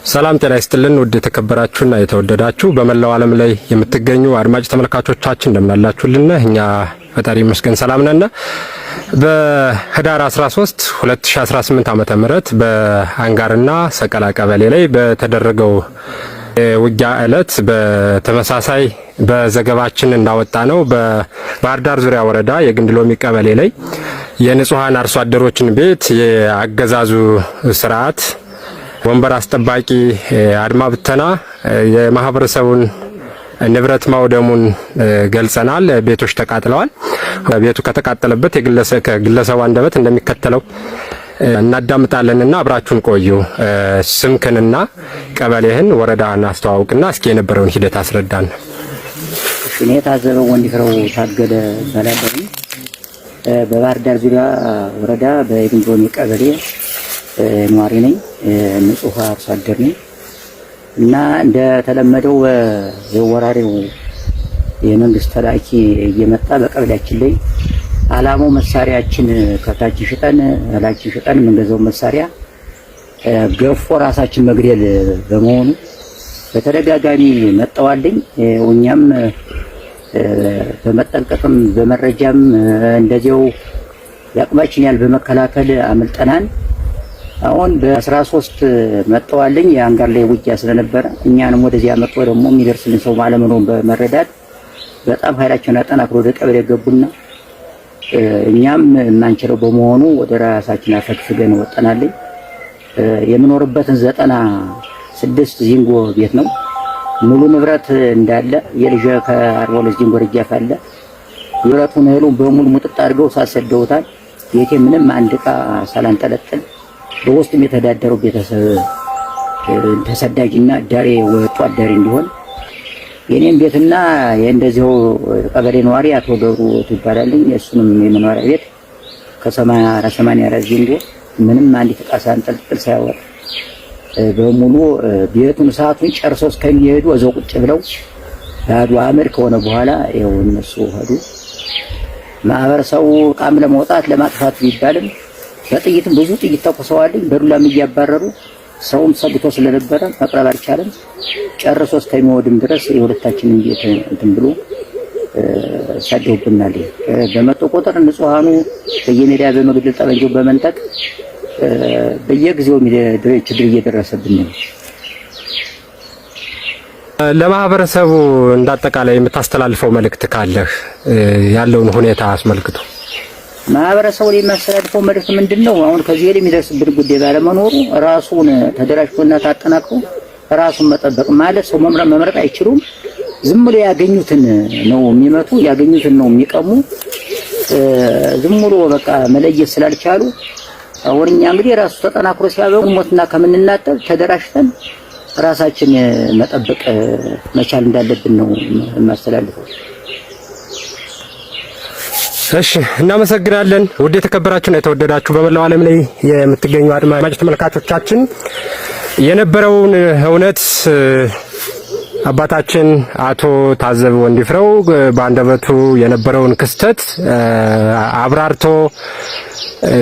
ሰላም ጤና ይስጥልን ውድ የተከበራችሁና የተወደዳችሁ በመላው ዓለም ላይ የምትገኙ አድማጭ ተመልካቾቻችን እንደምናላችሁልን እኛ ፈጣሪ ይመስገን ሰላም ነን። በህዳር 13 2018 ዓመተ ምህረት በአንጋርና ሰቀላ ቀበሌ ላይ በተደረገው ውጊያ ዕለት በተመሳሳይ በዘገባችን እንዳወጣ ነው በባህር ዳር ዙሪያ ወረዳ የግንድሎሚ ቀበሌ ላይ የንጹሃን አርሶ አደሮችን ቤት የአገዛዙ ስርዓት ወንበር አስጠባቂ አድማ ብተና የማህበረሰቡን ንብረት ማውደሙን ገልጸናል። ቤቶች ተቃጥለዋል። ቤቱ ከተቃጠለበት የግለሰቡ አንደበት እንደሚከተለው እናዳምጣለንና አብራችሁን ቆዩ። ስምክንና ቀበሌህን ወረዳን አስተዋውቅና እስኪ የነበረውን ሂደት አስረዳን። እኔ ታዘበው ወንድፍረው ታገደ ሰላደኝ በባህር ዳር ዙሪያ ወረዳ በግንድሎሚ ቀበሌ ኗሪ ነኝ። ንጹህ አርሶ አደር ነኝ እና እንደተለመደው የወራሪው የመንግስት ተላኪ እየመጣ በቀበሌያችን ላይ አላማው መሳሪያችን ከታች ሽጠን እላችን ሽጠን የምንገዛው መሳሪያ ገፎ ራሳችን መግደል በመሆኑ በተደጋጋሚ መጣዋልኝ። እኛም በመጠንቀቅም በመረጃም እንደዚያው ያቅማችን ያህል በመከላከል አመልጠናል። አሁን በ13 መጣዋልኝ የአንጋር ላይ ውጊያ ስለነበረ እኛንም ወደዚያ መጥቶ ደግሞ የሚደርስልን ሰው ማለመኖን በመረዳት በጣም ኃይላቸውን አጠናክሮ ወደ ቀበሌ ገቡና እኛም የማንችለው በመሆኑ ወደ ራሳችን አፈግፍገን ወጣናልኝ። የምኖርበትን 96 ዚንጎ ቤት ነው። ሙሉ ንብረት እንዳለ የልጅ ከ42 ዚንጎ ረጃፍ አለ። ንብረቱን እህሉን በሙሉ ሙጥጥ አድርገው ሳሰደውታል። ቤቴ ምንም አንድ ዕቃ ሳላንጠለጥል በውስጥም የተዳደረው ቤተሰብ ተሰዳጅና ዳሬ ወጡ አዳሪ እንዲሆን የኔን ቤትና የእንደዚያው ቀበሌ ነዋሪ አቶ ገብሩ ይባላልኝ እሱንም የመኖሪያ ቤት ከ84 ዚንጎ ምንም አንዲት ዕቃ ሳንጠለጥል ሳያወጣ በሙሉ ቤቱን ሰዓቱን ጨርሰው እስከሚሄዱ እዛው ቁጭ ብለው ባዶ አመድ ከሆነ በኋላ ያው እነሱ ሄዱ። ማህበረሰቡ ዕቃም ለማውጣት ለማጥፋት ቢባልም በጥይትም ብዙ ጥይት ተኩሰዋልኝ። በዱላም እያባረሩ ሰውም ሰግቶ ስለነበረ መቅረብ አልቻለም። ጨርሶ እስከሚወድም ድረስ የሁለታችንን ቤት እንትን ብሎ ሰደውብናል። በመጡ ቁጥር ንጹሃኑ በየሜዳ በመግደል ጠመንጃው በመንጠቅ በየጊዜው ችግር እየደረሰብን ነው። ለማህበረሰቡ እንዳጠቃላይ የምታስተላልፈው መልእክት ካለህ ያለውን ሁኔታ አስመልክቶ ማህበረሰቡ የሚያስተላልፈው መልእክት ምንድነው? አሁን ከዚህ ላይ የሚደርስብን ጉዳይ ባለመኖሩ ራሱን ተደራጅቶና ታጠናክሮ ራሱን መጠበቅ ማለት ሰው መምረጥ አይችሉም። ዝም ብሎ ያገኙትን ነው የሚመቱ፣ ያገኙትን ነው የሚቀሙ። ዝም ብሎ በቃ መለየት ስላልቻሉ አሁን እኛ እንግዲህ ራሱ ተጠናክሮ ሲያበቁ ሞትና ከምንናጠብ ተደራጅተን ራሳችን መጠበቅ መቻል እንዳለብን ነው የማስተላልፈው። እሺ እናመሰግናለን። ውድ የተከበራችሁና የተወደዳችሁ በመላው ዓለም ላይ የምትገኙ አድማጭ ተመልካቾቻችን የነበረውን እውነት አባታችን አቶ ታዘበ ወንድፍረው በአንደበቱ የነበረውን ክስተት አብራርቶ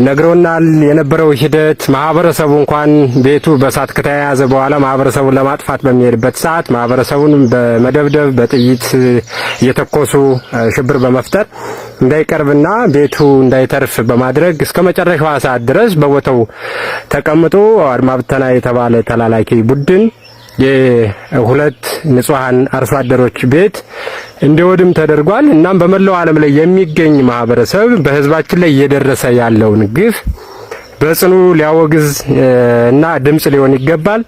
ነግሮናል። የነበረው ሂደት ማህበረሰቡ እንኳን ቤቱ በእሳት ከተያያዘ በኋላ ማህበረሰቡን ለማጥፋት በሚሄድበት ሰዓት ማህበረሰቡን በመደብደብ በጥይት እየተኮሱ ሽብር በመፍጠር እንዳይቀርብና ቤቱ እንዳይተርፍ በማድረግ እስከ መጨረሻው ሰዓት ድረስ በቦታው ተቀምጦ አድማ ብተና የተባለ ተላላኪ ቡድን የሁለት ንጹሃን አርሶ አደሮች ቤት እንዲወድም ተደርጓል። እናም በመላው ዓለም ላይ የሚገኝ ማህበረሰብ በህዝባችን ላይ እየደረሰ ያለውን ግፍ በጽኑ ሊያወግዝ እና ድምጽ ሊሆን ይገባል።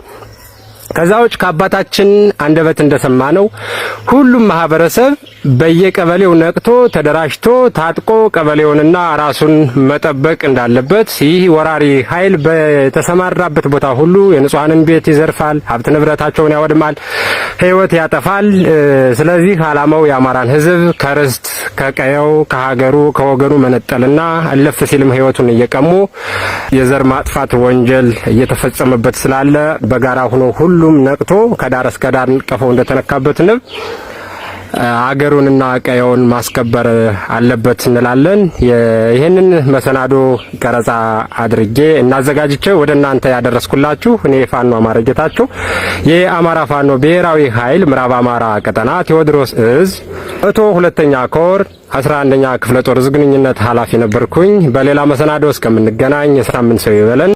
ከዛዎች ከአባታችን አንደበት እንደሰማነው ሁሉም ማህበረሰብ በየቀበሌው ነቅቶ ተደራጅቶ ታጥቆ ቀበሌውንና ራሱን መጠበቅ እንዳለበት፣ ይህ ወራሪ ኃይል በተሰማራበት ቦታ ሁሉ የንጹሃንን ቤት ይዘርፋል፣ ሀብት ንብረታቸውን ያወድማል፣ ህይወት ያጠፋል። ስለዚህ ዓላማው የአማራን ህዝብ ከርስት ከቀየው ከሀገሩ ከወገኑ መነጠልና አለፍ ሲልም ህይወቱን እየቀሙ የዘር ማጥፋት ወንጀል እየተፈጸመበት ስላለ በጋራ ሆኖ ሁሉም ነቅቶ ከዳር እስከ ዳር ቀፈው እንደተነካበት ንብ አገሩንና ቀየውን ማስከበር አለበት እንላለን። ይህንን መሰናዶ ቀረጻ አድርጌ እናዘጋጅቼ ወደ እናንተ ያደረስኩላችሁ እኔ ፋኖ አማረ ጌታቸው የአማራ ፋኖ ብሔራዊ ኃይል ምዕራብ አማራ ቀጠና ቴዎድሮስ እዝ 102ኛ ኮር 11ኛ ክፍለ ጦር ግንኙነት ኃላፊ ነበርኩኝ። በሌላ መሰናዶ እስከምንገናኝ የሳምንት ሰው ይበለን።